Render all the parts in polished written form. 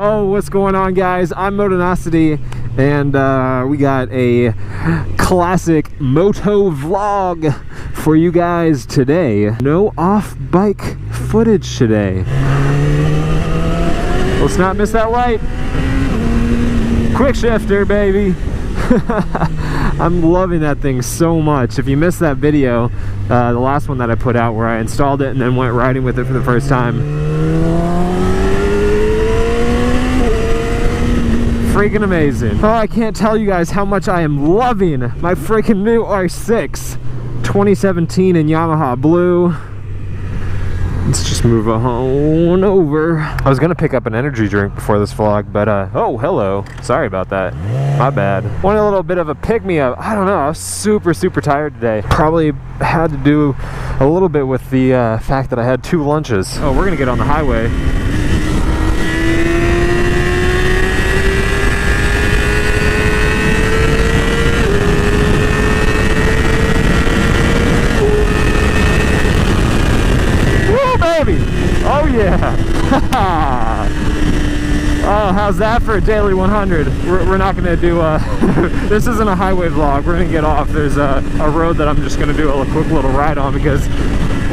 Oh, what's going on, guys? I'm Motonosity, and we got a classic moto vlog for you guys today. No off-bike footage today. Let's not miss that light. Quick shifter, baby. I'm loving that thing so much. If you missed that video, the last one that I put out where I installed it and then went riding with it for the first time, freaking amazing. Oh, I can't tell you guys how much I am loving my freaking new R6 2017 in Yamaha blue. Let's just move on over. I was gonna pick up an energy drink before this vlog, but oh, hello. Sorry about that. My bad. Wanted a little bit of a pick-me-up. I don't know, I was super tired today. Probably had to do a little bit with the fact that I had 2 lunches. Oh, we're gonna get on the highway. Oh yeah! Oh, how's that for a daily 100? We're not gonna do this isn't a highway vlog. We're gonna get off. There's a road that I'm just gonna do a quick little ride on because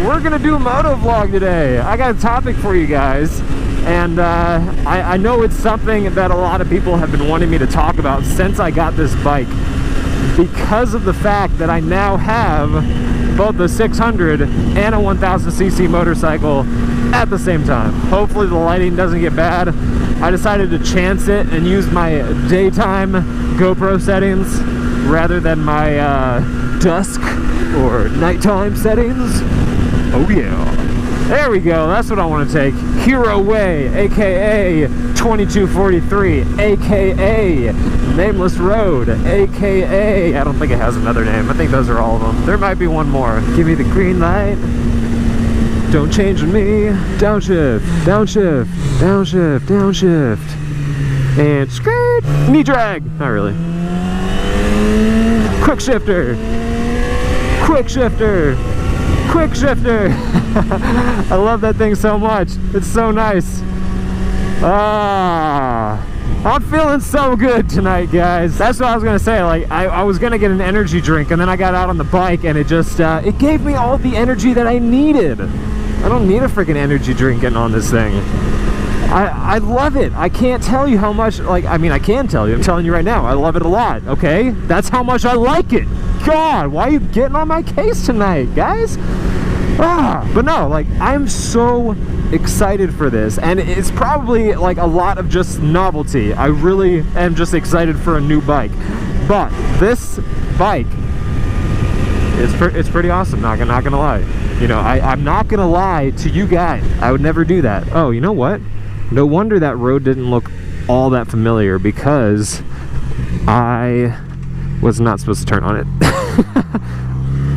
we're gonna do a moto vlog today. I got a topic for you guys, and I know it's something that a lot of people have been wanting me to talk about since I got this bike, because of the fact that I now have both the 600 and a 1000cc motorcycle at the same time. Hopefully the lighting doesn't get bad. I decided to chance it and use my daytime GoPro settings rather than my dusk or nighttime settings. Oh yeah. There we go, that's what I want to take. Hero Way, aka 2243, aka Nameless Road, aka I don't think it has another name. I think those are all of them. There might be one more. Give me the green light. Don't change on me. Downshift, downshift, downshift, downshift. And skirt. Knee drag. Not really. Quick shifter. Quick shifter. Quick shifter. I love that thing so much. It's so nice. I'm feeling so good tonight, guys. That's what I was gonna say. Like I was gonna get an energy drink, and then I got out on the bike, and it just it gave me all the energy that I needed. I don't need a freaking energy drink getting on this thing. I love it. I can't tell you how much. Like, I mean, I can tell you. I'm telling you right now. I love it a lot. Okay, that's how much I like it. God, why are you getting on my case tonight, guys? But no, like, I'm so excited for this, and it's probably like a lot of just novelty. I really am just excited for a new bike, but this bike, it's pretty awesome. Not gonna lie. You know, I'm not gonna lie to you guys. I would never do that. Oh, you know what? No wonder that road didn't look all that familiar, because I was not supposed to turn on it.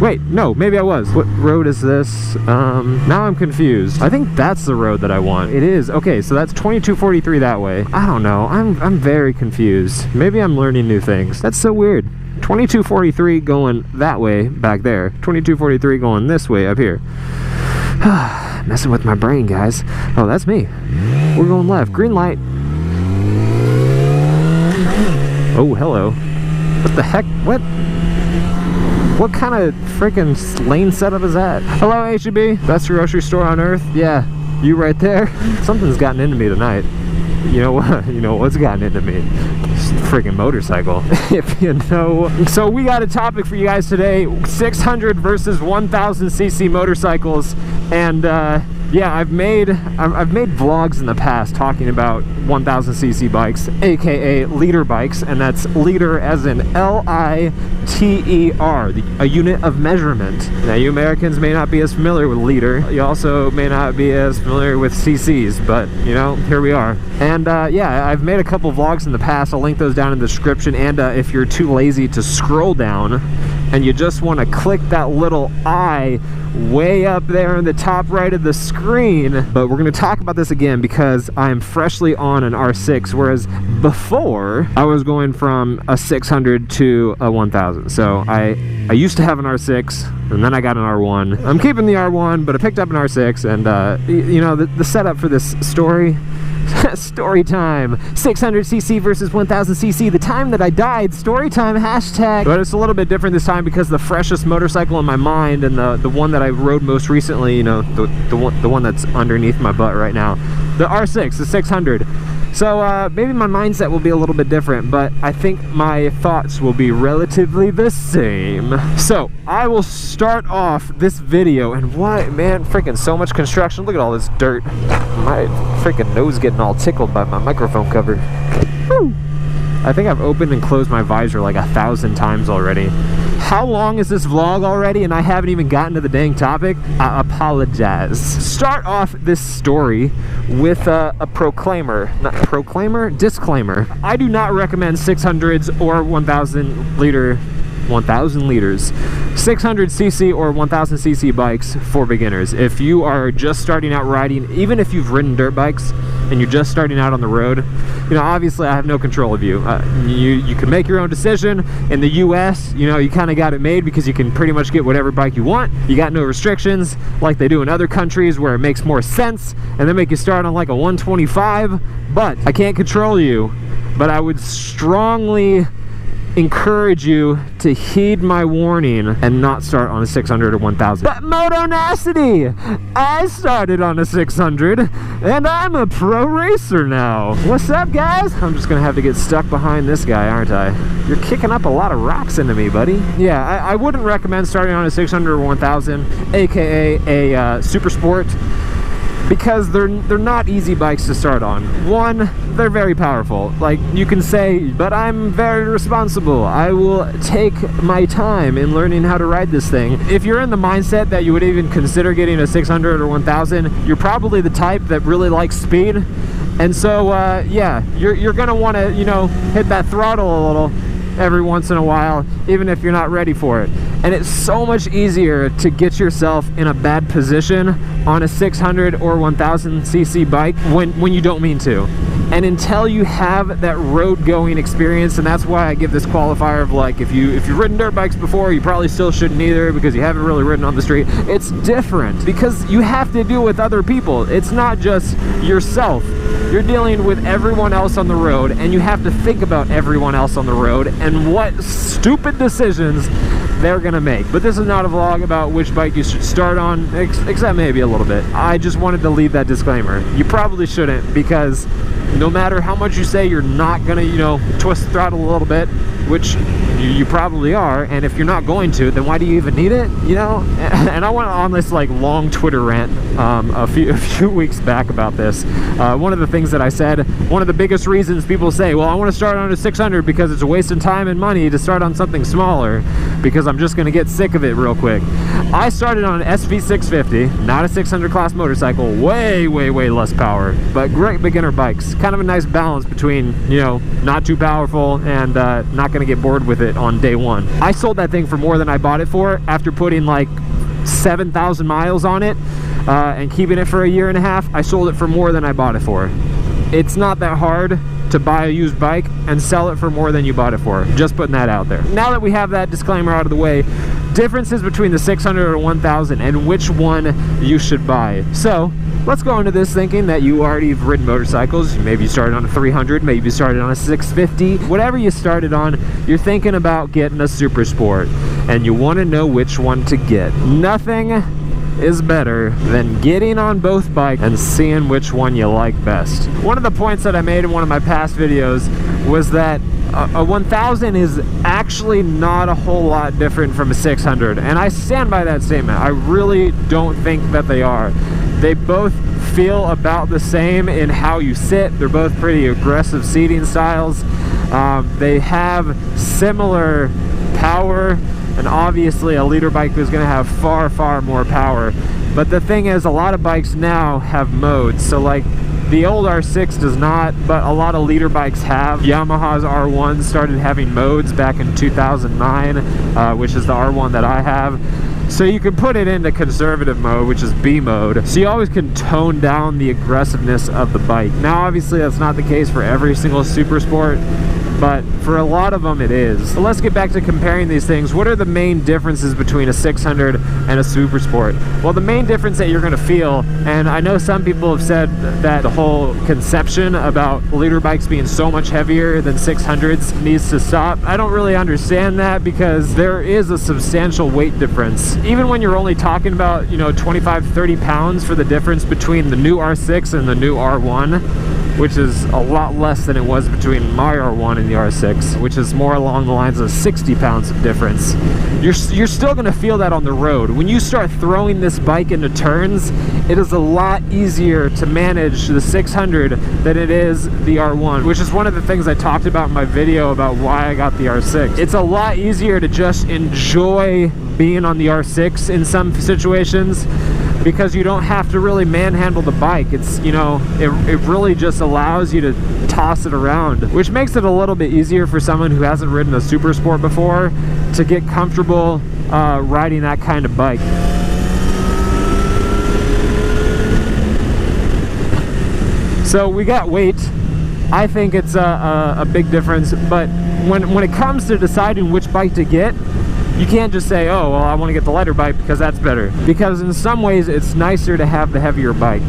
Wait, no, maybe I was. What road is this? Now I'm confused. I think that's the road that I want. It is. Okay, so that's 2243 that way. I don't know. I'm very confused. Maybe I'm learning new things. That's so weird. 2243 going that way back there. 2243 going this way up here. Messing with my brain, guys. Oh, that's me. We're going left. Green light. Oh, hello. What the heck? What kind of freaking lane setup is that? Hello, H-E-B. Best grocery store on earth. Yeah, you right there. Something's gotten into me tonight. You know what? You know what's gotten into me? This freaking motorcycle. If you know. So we got a topic for you guys today: 600 versus 1000cc motorcycles. And yeah, I've made vlogs in the past talking about 1000cc bikes, aka liter bikes, and that's liter as in L-I-T-E-R, a unit of measurement. Now, you Americans may not be as familiar with liter. You also may not be as familiar with cc's, but you know, here we are. And yeah, I've made a couple vlogs in the past. I'll link those down in the description. And if you're too lazy to scroll down and you just want to click that little I way up there in the top right of the screen. But we're going to talk about this again because I'm freshly on an R6, whereas before I was going from a 600 to a 1000. So I used to have an R6 and then I got an R1. I'm keeping the R1, but I picked up an R6, and you know, the setup for this story Story time. 600cc versus 1000cc. The time that I died. Story time hashtag. But it's a little bit different this time because the freshest motorcycle in my mind and the one that I rode most recently, you know, the one that's underneath my butt right now, the R6, the 600. So maybe my mindset will be a little bit different, but I think my thoughts will be relatively the same. So I will start off this video, and what, man, freaking so much construction. Look at all this dirt. My freaking nose getting all tickled by my microphone cover. Woo! I think I've opened and closed my visor like 1,000 times already. How long is this vlog already and I haven't even gotten to the dang topic? I apologize. Start off this story with a proclaimer. Not proclaimer? Disclaimer. I do not recommend 600s or 1,000 liters 600cc or 1000cc bikes for beginners. If you are just starting out riding, even if you've ridden dirt bikes and you're just starting out on the road, you know, obviously I have no control of you. You can make your own decision. In the US, you know, you kind of got it made because you can pretty much get whatever bike you want. You got no restrictions like they do in other countries where it makes more sense and they make you start on like a 125. But I can't control you, but I would strongly encourage you to heed my warning and not start on a 600 or 1000. But Motonacity! I started on a 600 and I'm a pro racer now. What's up, guys? I'm just gonna have to get stuck behind this guy, aren't I? You're kicking up a lot of rocks into me, buddy. Yeah, I wouldn't recommend starting on a 600 or 1000, aka a super sport, because they're not easy bikes to start on. One, they're very powerful. Like, you can say, but I'm very responsible. I will take my time in learning how to ride this thing. If you're in the mindset that you would even consider getting a 600 or 1000, you're probably the type that really likes speed. And so, yeah, you're gonna wanna, you know, hit that throttle a little every once in a while, even if you're not ready for it. And it's so much easier to get yourself in a bad position on a 600 or 1000cc bike when you don't mean to. And until you have that road going experience, and that's why I give this qualifier of like, if you've ridden dirt bikes before, you probably still shouldn't either because you haven't really ridden on the street. It's different because you have to deal with other people. It's not just yourself. You're dealing with everyone else on the road, and you have to think about everyone else on the road and what stupid decisions they're gonna make. But this is not a vlog about which bike you should start on, except maybe a little bit. I just wanted to leave that disclaimer. You probably shouldn't, because no matter how much you say you're not gonna, you know, twist the throttle a little bit, which you probably are, and if you're not going to, then why do you even need it, you know? And I went on this like long Twitter rant a few weeks back about this. One of the things that I said, one of the biggest reasons people say, well, I want to start on a 600 because it's a waste of time and money to start on something smaller because I'm just gonna get sick of it real quick. I started on an SV650, not a 600 class motorcycle, way less power, but great beginner bikes. Kind of a nice balance between, you know, not too powerful and not gonna get bored with it on day one. I sold that thing for more than I bought it for after putting like 7,000 miles on it and keeping it for a year and a half. I sold it for more than I bought it for. It's not that hard to buy a used bike and sell it for more than you bought it for. Just putting that out there. Now that we have that disclaimer out of the way, differences between the 600 or 1000 and which one you should buy. So let's go into this thinking that you already have ridden motorcycles. Maybe you started on a 300, maybe you started on a 650. Whatever you started on, you're thinking about getting a super sport and you want to know which one to get. Nothing is better than getting on both bikes and seeing which one you like best. One of the points that I made in one of my past videos was that a 1000 is actually not a whole lot different from a 600, and I stand by that statement. I really don't think that they are. They both feel about the same in how you sit. They're both pretty aggressive seating styles. They have similar power, and obviously a liter bike is going to have far more power. But the thing is, a lot of bikes now have modes. So like the old R6 does not, but a lot of liter bikes have. Yamaha's R1 started having modes back in 2009, which is the R1 that I have. So you can put it into conservative mode, which is B mode. So you always can tone down the aggressiveness of the bike. Now obviously that's not the case for every single super sport, but for a lot of them it is. But let's get back to comparing these things. What are the main differences between a 600 and a Super Sport? Well, the main difference that you're going to feel, and I know some people have said that the whole conception about liter bikes being so much heavier than 600s needs to stop. I don't really understand that, because there is a substantial weight difference. Even when you're only talking about, you know, 25-30 pounds for the difference between the new R6 and the new R1, which is a lot less than it was between my R1 and the R6, which is more along the lines of 60 pounds of difference. You're still going to feel that on the road. When you start throwing this bike into turns, it is a lot easier to manage the 600 than it is the R1, which is one of the things I talked about in my video about why I got the R6. It's a lot easier to just enjoy being on the R6 in some situations, because you don't have to really manhandle the bike. It's, you know, it really just allows you to toss it around, which makes it a little bit easier for someone who hasn't ridden a Super Sport before to get comfortable riding that kind of bike. So we got weight. I think it's a big difference, but when it comes to deciding which bike to get, you can't just say, oh, well, I want to get the lighter bike because that's better. Because in some ways, it's nicer to have the heavier bike.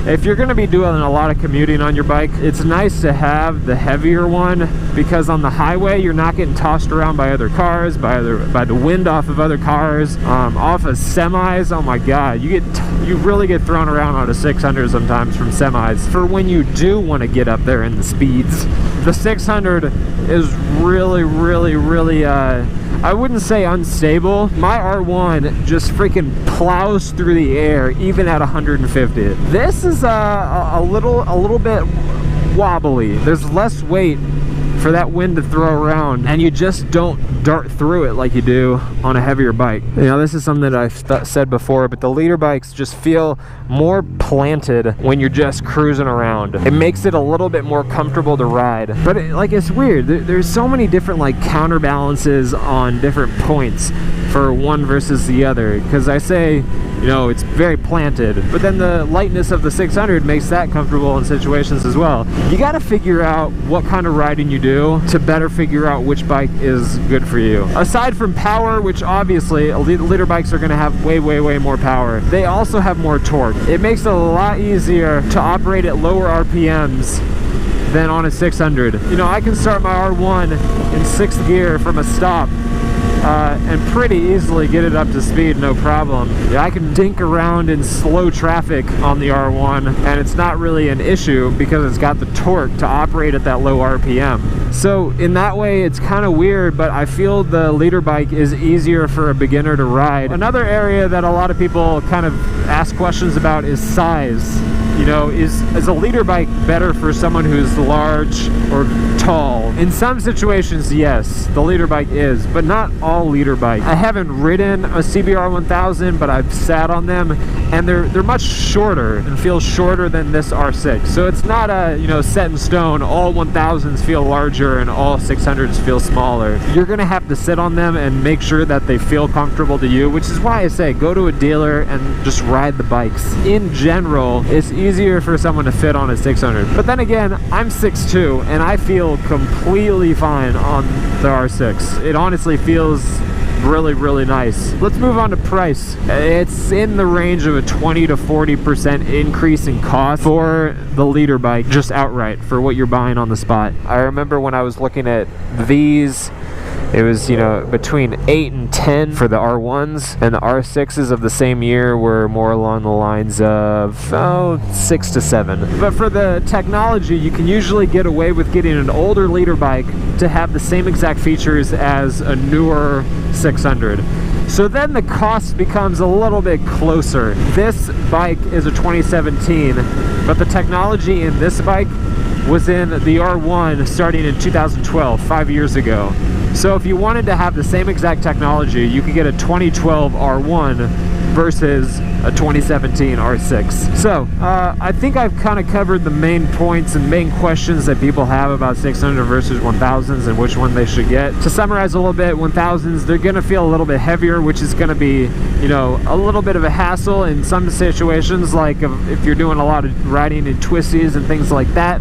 If you're going to be doing a lot of commuting on your bike, it's nice to have the heavier one, because on the highway, you're not getting tossed around by other cars, by the wind off of other cars, off of semis. Oh my God, you really get thrown around on a 600 sometimes from semis. For when you do want to get up there in the speeds, the 600 is really, I wouldn't say unstable. My R1 just freaking plows through the air even at 150. This is a little bit wobbly. There's less weight for that wind to throw around, and you just don't dart through it like you do on a heavier bike. You know, this is something that I've said before, but the liter bikes just feel more planted when you're just cruising around. It makes it a little bit more comfortable to ride. But it's weird. There's so many different like counterbalances on different points for one versus the other, because I say, you know, it's very planted, but then the lightness of the 600 makes that comfortable in situations as well. You got to figure out what kind of riding you do to better figure out which bike is good for you. Aside from power, which obviously liter bikes are going to have way more power, they also have more torque. It makes it a lot easier to operate at lower RPMs than on a 600. You know, I can start my R1 in 6th gear from a stop and pretty easily get it up to speed, no problem. Yeah, I can dink around in slow traffic on the R1, and it's not really an issue because it's got the torque to operate at that low RPM. So in that way, it's kind of weird, but I feel the liter bike is easier for a beginner to ride. Another area that a lot of people kind of ask questions about is size. You know, is a liter bike better for someone who's large or tall? In some situations, yes, the liter bike is, but not all liter bikes. I haven't ridden a CBR 1000, but I've sat on them, and they're much shorter and feel shorter than this R6. So it's not a, you know, set in stone, all 1000s feel larger and all 600s feel smaller. You're gonna have to sit on them and make sure that they feel comfortable to you, which is why I say go to a dealer and just ride the bikes. In general, it's easier for someone to fit on a 600. But then again, I'm 6'2", and I feel completely fine on the R6. It honestly feels really nice. Let's move on to price. It's in the range of a 20 to 40% increase in cost for the liter bike, just outright for what you're buying on the spot. I remember when I was looking at these, it was, you know, between 8 and 10 for the R1s, and the R6s of the same year were more along the lines of 6 to 7. But for the technology, you can usually get away with getting an older liter bike to have the same exact features as a newer 600. So then the cost becomes a little bit closer. This bike is a 2017, but the technology in this bike was in the R1 starting in 2012, 5 years ago. So if you wanted to have the same exact technology, you could get a 2012 R1 versus a 2017 R6. So I think I've kind of covered the main points and main questions that people have about 600 versus 1000s and which one they should get. To summarize a little bit, 1000s, they're going to feel a little bit heavier, which is going to be, you know, a little bit of a hassle in some situations, like if you're doing a lot of riding in twisties and things like that.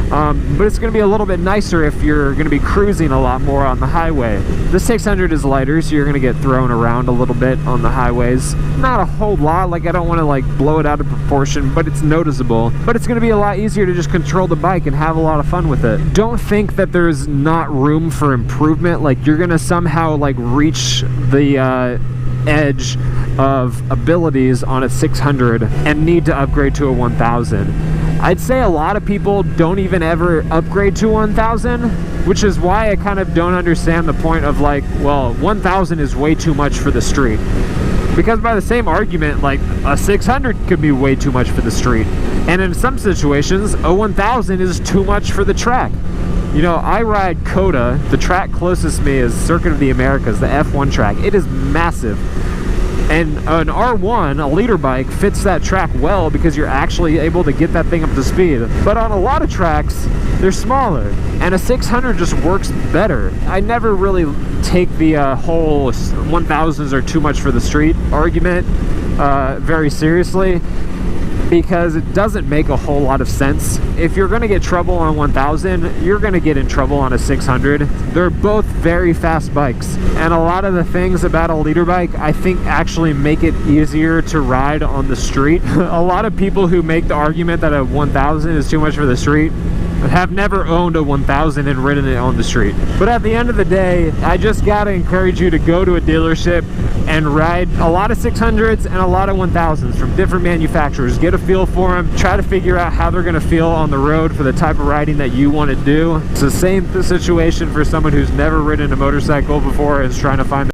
but it's going to be a little bit nicer if you're going to be cruising a lot more on the highway. The 600 is lighter, so you're going to get thrown around a little bit on the highways. Not a whole lot, like I don't want to like blow it out of proportion, but it's noticeable. But it's going to be a lot easier to just control the bike and have a lot of fun with it. Don't think that there's not room for improvement, like you're going to somehow like reach the edge of abilities on a 600 and need to upgrade to a 1000. I'd say a lot of people don't even ever upgrade to 1000, which is why I kind of don't understand the point of like, well, 1000 is way too much for the street. Because by the same argument, like a 600 could be way too much for the street. And in some situations, a 1000 is too much for the track. You know, I ride COTA. The track closest to me is Circuit of the Americas, the F1 track. It is massive. And an R1, a leader bike, fits that track well because you're actually able to get that thing up to speed. But on a lot of tracks, they're smaller. And a 600 just works better. I never really take the whole 1000s are too much for the street argument very seriously, because it doesn't make a whole lot of sense. If you're going to get trouble on 1000, you're going to get in trouble on a 600. They're both very fast bikes, and a lot of the things about a leader bike I think actually make it easier to ride on the street. A lot of people who make the argument that a 1000 is too much for the street have never owned a 1000 and ridden it on the street. But at the end of the day, I just gotta encourage you to go to a dealership and ride a lot of 600s and a lot of 1000s from different manufacturers. Get a feel for them, try to figure out how they're gonna feel on the road for the type of riding that you want to do. It's the same situation for someone who's never ridden a motorcycle before and is trying to find